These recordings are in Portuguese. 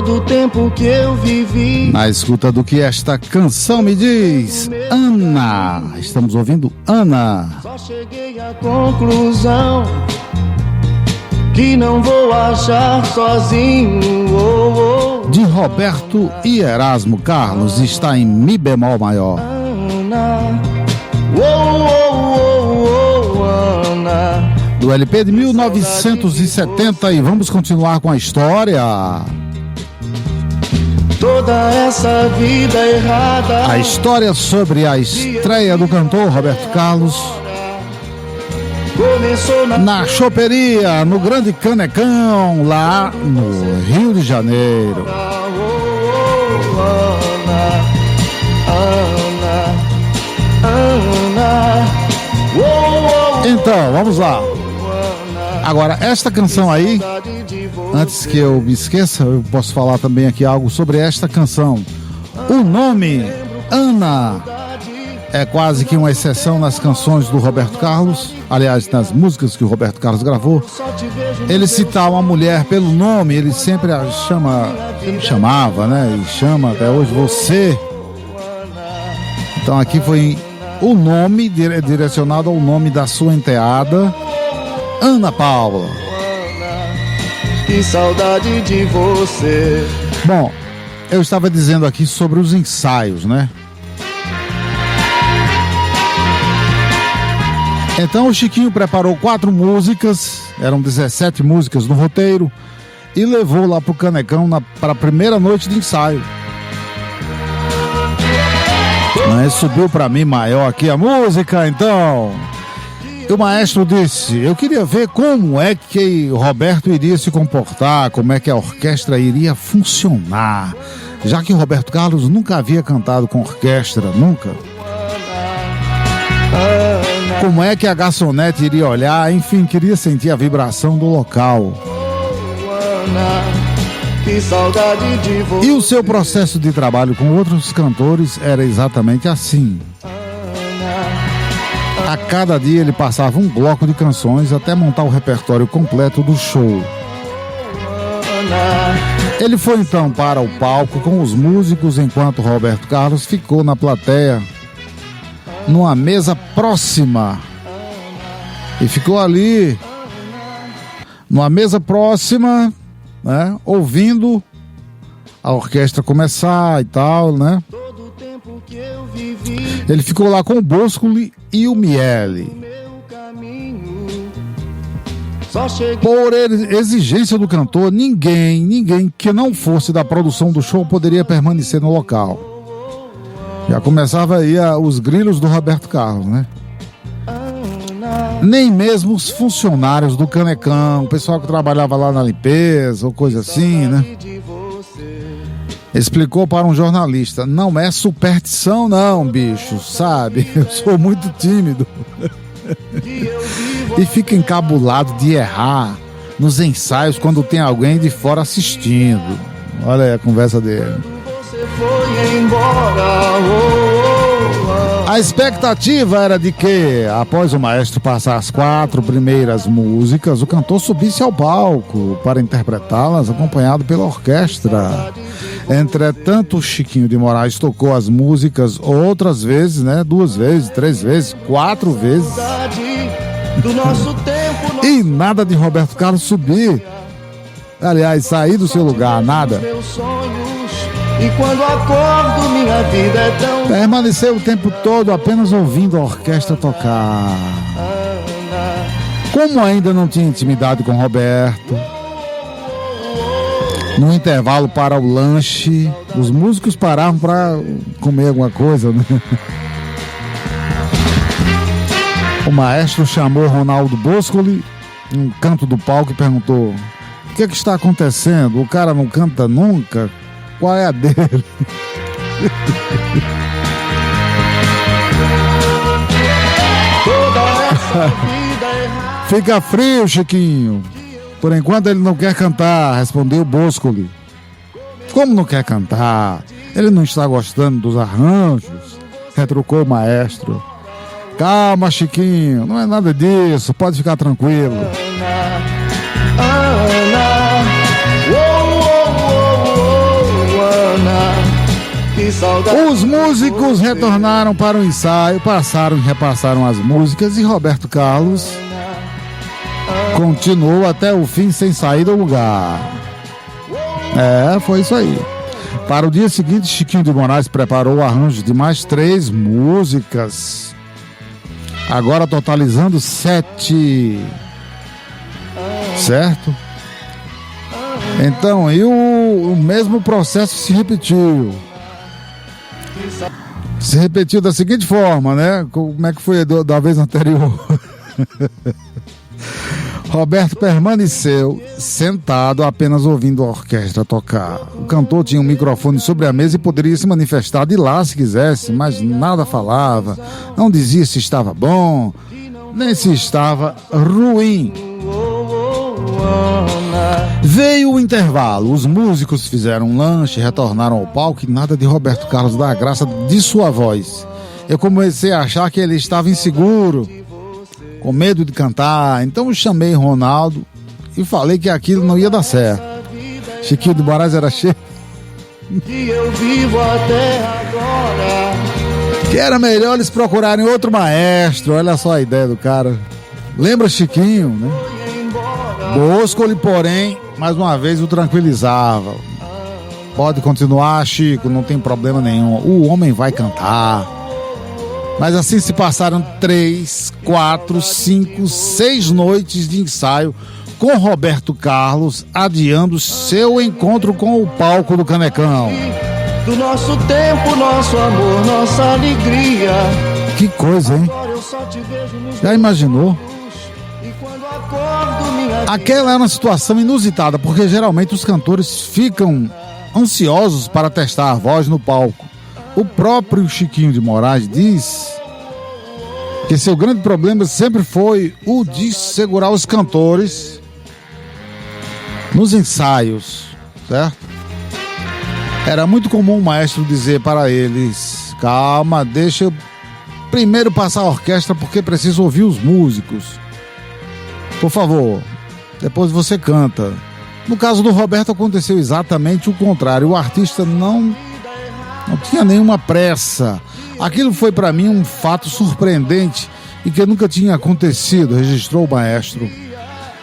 todo o tempo que eu vivi. Na escuta do que esta canção me diz, Ana. Estamos ouvindo Ana. Só cheguei à conclusão que não vou achar sozinho. De Roberto e Erasmo Carlos, está em Mi bemol maior. Ana, Ana. Do LP de 1970, e vamos continuar com a história. Toda essa vida errada. A história sobre a estreia do cantor Roberto Carlos começou na choperia, no Grande Canecão, lá no Rio de Janeiro. Então, vamos lá. Agora, esta canção aí, antes que eu me esqueça, eu posso falar também aqui algo sobre esta canção. O nome, Ana, é quase que uma exceção nas canções do Roberto Carlos. Aliás, nas músicas que o Roberto Carlos gravou. Ele citar uma mulher pelo nome, ele sempre chamava, né? E chama até hoje, você. Então aqui foi o nome direcionado ao nome da sua enteada, Ana Paula. Que saudade de você. Bom, eu estava dizendo aqui sobre os ensaios, né? Então o Chiquinho preparou 4 músicas, eram 17 músicas no roteiro, e levou lá pro Canecão para a primeira noite de ensaio. Mas subiu para mim maior aqui a música, então. E o maestro disse, eu queria ver como é que o Roberto iria se comportar, como é que a orquestra iria funcionar, já que o Roberto Carlos nunca havia cantado com orquestra, nunca. Como é que a garçonete iria olhar, enfim, queria sentir a vibração do local. Que saudade de você. E o seu processo de trabalho com outros cantores era exatamente assim. A cada dia ele passava um bloco de canções até montar o repertório completo do show. Ele foi então para o palco com os músicos, enquanto Roberto Carlos ficou na plateia, numa mesa próxima. E ficou ali, numa mesa próxima, né, ouvindo a orquestra começar e tal, né? Ele ficou lá com o Boscoli e o Miele. Por exigência do cantor, ninguém que não fosse da produção do show poderia permanecer no local. Já começava aí os grilos do Roberto Carlos, né? Nem mesmo os funcionários do Canecão, o pessoal que trabalhava lá na limpeza ou coisa assim, né? Explicou para um jornalista, não é superstição não, bicho, sabe? Eu sou muito tímido. E fica encabulado de errar nos ensaios quando tem alguém de fora assistindo. Olha aí a conversa dele. A expectativa era de que, após o maestro passar as 4 primeiras músicas, o cantor subisse ao palco para interpretá-las, acompanhado pela orquestra. Entretanto, o Chiquinho de Moraes tocou as músicas outras vezes, né? 2 vezes, 3 vezes, 4 vezes. E nada de Roberto Carlos subir. Aliás, sair do seu lugar, nada. E quando acordo, minha vida é tão... Permaneceu o tempo todo apenas ouvindo a orquestra tocar. Como ainda não tinha intimidade com Roberto, no intervalo para o lanche, os músicos paravam para comer alguma coisa, né? O maestro chamou Ronaldo Boscoli, um canto do palco, e perguntou: o que é que está acontecendo? O cara não canta nunca? Qual é a dele? Fica frio, Chiquinho. Por enquanto ele não quer cantar, respondeu Boscoli. Como não quer cantar? Ele não está gostando dos arranjos, retrucou o maestro. Calma, Chiquinho, não é nada disso, pode ficar tranquilo. que saudade. Os músicos retornaram para o ensaio, passaram e repassaram as músicas e Roberto Carlos continuou até o fim sem sair do lugar. Foi isso aí. Para o dia seguinte, Chiquinho de Moraes preparou o arranjo de mais 3 músicas, agora totalizando 7. Certo? Então, e o mesmo processo se repetiu. Se repetiu da seguinte forma, né? Como é que foi da vez anterior? Roberto permaneceu sentado apenas ouvindo a orquestra tocar. O cantor tinha um microfone sobre a mesa e poderia se manifestar de lá se quisesse, mas nada falava, não dizia se estava bom, nem se estava ruim. Veio o intervalo, os músicos fizeram um lanche, retornaram ao palco e nada de Roberto Carlos dar graça de sua voz. Eu comecei a achar que ele estava inseguro, com medo de cantar, então chamei Ronaldo e falei que aquilo não ia dar certo. Chiquinho de Moraes era cheio. Que eu vivo até agora. Que era melhor eles procurarem outro maestro, olha só a ideia do cara. Lembra Chiquinho, né? Boscoli, porém, mais uma vez o tranquilizava. Pode continuar, Chico, não tem problema nenhum. O homem vai cantar. Mas assim se passaram 3, 4, 5, 6 noites de ensaio com Roberto Carlos adiando seu encontro com o palco do Canecão. Do nosso tempo, nosso amor, nossa alegria. Que coisa, hein? Já imaginou? Aquela era uma situação inusitada, porque geralmente os cantores ficam ansiosos para testar a voz no palco. O próprio Chiquinho de Moraes diz que seu grande problema sempre foi o de segurar os cantores nos ensaios, certo? Era muito comum o maestro dizer para eles: calma, deixa eu primeiro passar a orquestra porque preciso ouvir os músicos. Por favor, depois você canta. No caso do Roberto aconteceu exatamente o contrário. O artista não tinha nenhuma pressa. Aquilo foi para mim um fato surpreendente e que nunca tinha acontecido, registrou o maestro.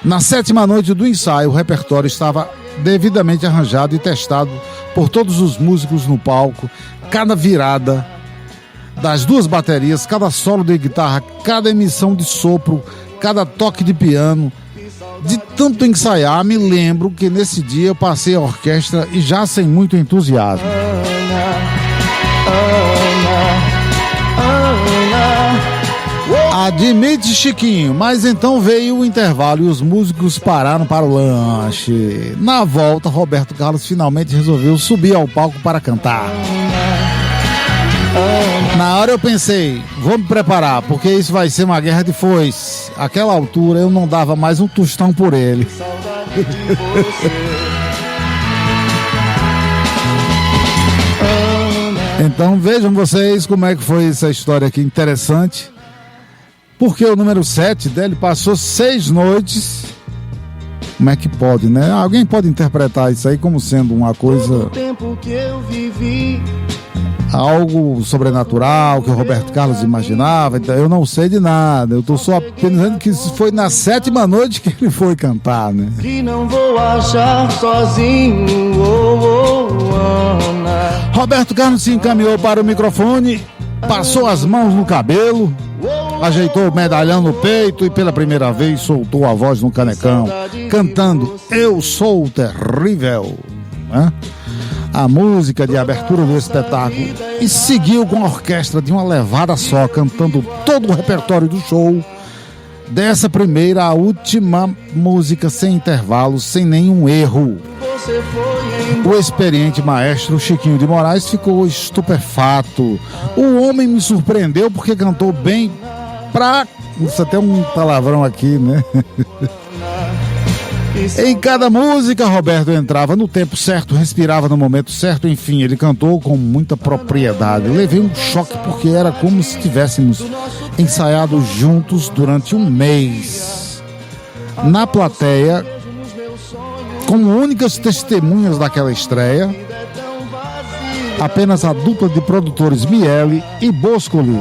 Na 7ª noite do ensaio, o repertório estava devidamente arranjado e testado por todos os músicos no palco. Cada virada das 2 baterias, cada solo de guitarra, cada emissão de sopro, cada toque de piano. De tanto ensaiar, me lembro que nesse dia eu passei a orquestra e já sem muito entusiasmo. Admite, Chiquinho, mas então veio o intervalo e os músicos pararam para o lanche. Na volta, Roberto Carlos finalmente resolveu subir ao palco para cantar. Na hora eu pensei, vou me preparar, porque isso vai ser uma guerra de foice. Àquela altura eu não dava mais um tostão por ele. Então vejam vocês como é que foi essa história aqui interessante. Porque o número 7 dele passou 6 noites. Como é que pode, né? Alguém pode interpretar isso aí como sendo uma coisa, algo sobrenatural que o Roberto Carlos imaginava. Então eu não sei de nada. Eu estou só apenas dizendo que foi na 7ª noite que ele foi cantar, né? Que não vou achar sozinho. Roberto Carlos se encaminhou para o microfone, passou as mãos no cabelo, ajeitou o medalhão no peito e pela primeira vez soltou a voz no Canecão, cantando Eu Sou Terrível, né? A música de abertura do espetáculo, e seguiu com a orquestra de uma levada só, cantando todo o repertório do show, dessa primeira à última música, sem intervalos, sem nenhum erro. O experiente maestro Chiquinho de Moraes ficou estupefato. O homem me surpreendeu porque cantou bem pra... Isso até um palavrão aqui, né? Em cada música, Roberto entrava no tempo certo, respirava no momento certo, enfim, ele cantou com muita propriedade. Eu levei um choque porque era como se tivéssemos ensaiado juntos durante um mês. Na plateia, como únicas testemunhas daquela estreia, apenas a dupla de produtores Miele e Boscoli.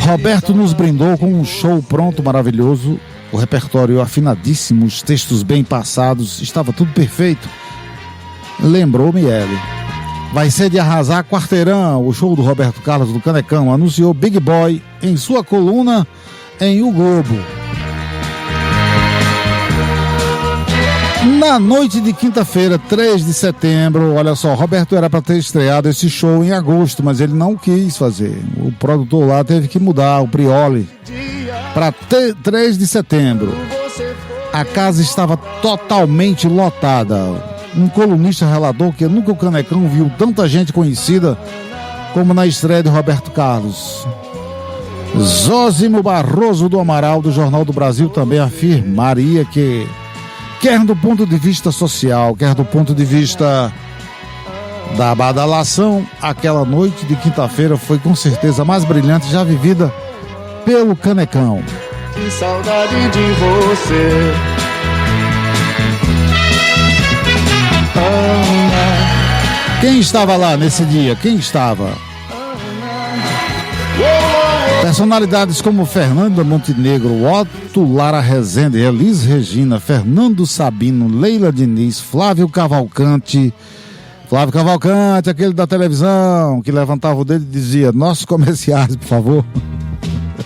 Roberto nos brindou com um show pronto, maravilhoso, o repertório afinadíssimo, os textos bem passados, estava tudo perfeito. Lembrou Miele. Vai ser de arrasar quarteirão, o show do Roberto Carlos do Canecão, anunciou Big Boy em sua coluna em O Globo. Na noite de quinta-feira, 3 de setembro, olha só, Roberto era para ter estreado esse show em agosto, mas ele não quis fazer. O produtor lá teve que mudar o Prioli para 3 de setembro. A casa estava totalmente lotada. Um colunista relatou que nunca o Canecão viu tanta gente conhecida como na estreia de Roberto Carlos. Zósimo Barroso do Amaral, do Jornal do Brasil, também afirmaria que, quer do ponto de vista social, quer do ponto de vista da badalação, aquela noite de quinta-feira foi com certeza a mais brilhante já vivida pelo Canecão. Que saudade de você. Quem estava lá nesse dia? Quem estava? Personalidades como Fernanda Montenegro, Otto Lara Rezende, Elis Regina, Fernando Sabino, Leila Diniz, Flávio Cavalcante, aquele da televisão, que levantava o dedo e dizia: nossos comerciais, por favor.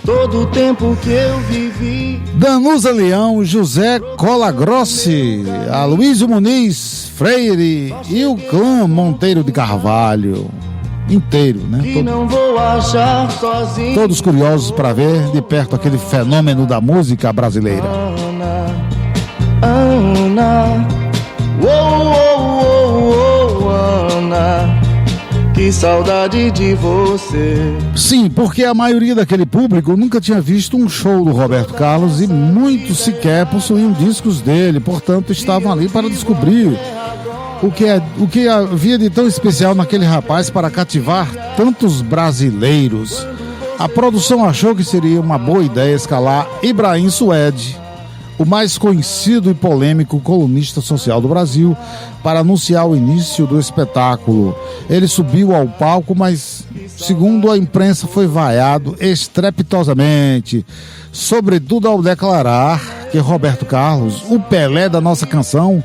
Todo o tempo que eu vivi. Danusa Leão, José Colagrossi, Aloysio Muniz, Freire e o clã Monteiro de Carvalho. Inteiro, né? Não vou achar sozinho. Todos curiosos para ver de perto aquele fenômeno da música brasileira. Ana, Ana, que saudade de você. Sim, porque a maioria daquele público nunca tinha visto um show do Roberto Carlos e muitos sequer possuíam discos dele, portanto estavam ali para descobrir o que havia de tão especial naquele rapaz para cativar tantos brasileiros. A produção achou que seria uma boa ideia escalar Ibrahim Suede, o mais conhecido e polêmico colunista social do Brasil, para anunciar o início do espetáculo. Ele subiu ao palco, mas, segundo a imprensa, foi vaiado estrepitosamente, sobretudo ao declarar que Roberto Carlos, o Pelé da nossa canção,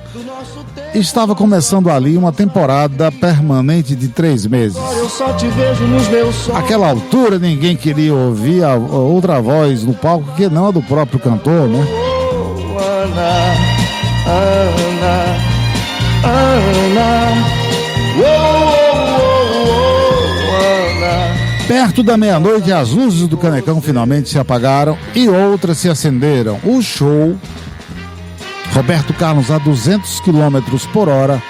estava começando ali uma temporada permanente de 3 meses. Eu só te vejo nos meus sonhos. Àquela altura ninguém queria ouvir a outra voz no palco que não a do próprio cantor, né? Ana, Ana, Ana, Ana. Perto da meia-noite, as luzes do Canecão finalmente se apagaram e outras se acenderam. O show, Roberto Carlos a 200 km por hora,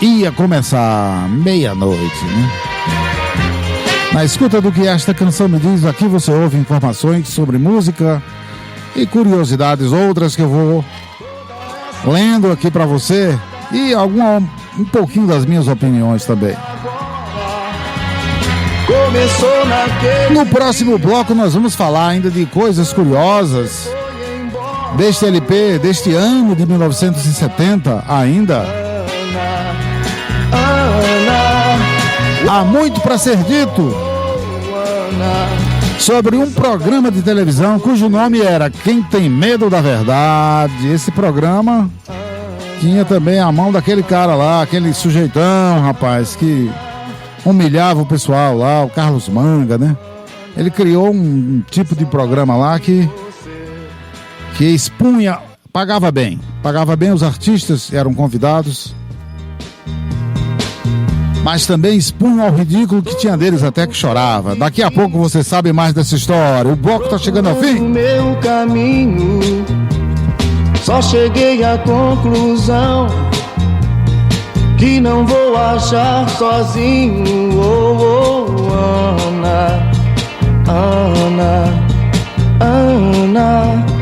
ia começar meia-noite, né? Na escuta do que esta canção me diz, aqui você ouve informações sobre música e curiosidades outras que eu vou lendo aqui para você e um pouquinho das minhas opiniões também. No próximo bloco nós vamos falar ainda de coisas curiosas deste LP, deste ano de 1970 ainda. Há muito para ser dito sobre um programa de televisão cujo nome era Quem Tem Medo da Verdade. Esse programa tinha também a mão daquele cara lá, aquele sujeitão, rapaz, que humilhava o pessoal lá, o Carlos Manga, né? Ele criou um tipo de programa lá que expunha, pagava bem os artistas, eram convidados, mas também expunham ao ridículo que tinha deles até que chorava. Daqui a pouco você sabe mais dessa história. O bloco tá chegando ao fim. No meu caminho, só cheguei à conclusão que não vou achar sozinho. Ana, Ana, Ana.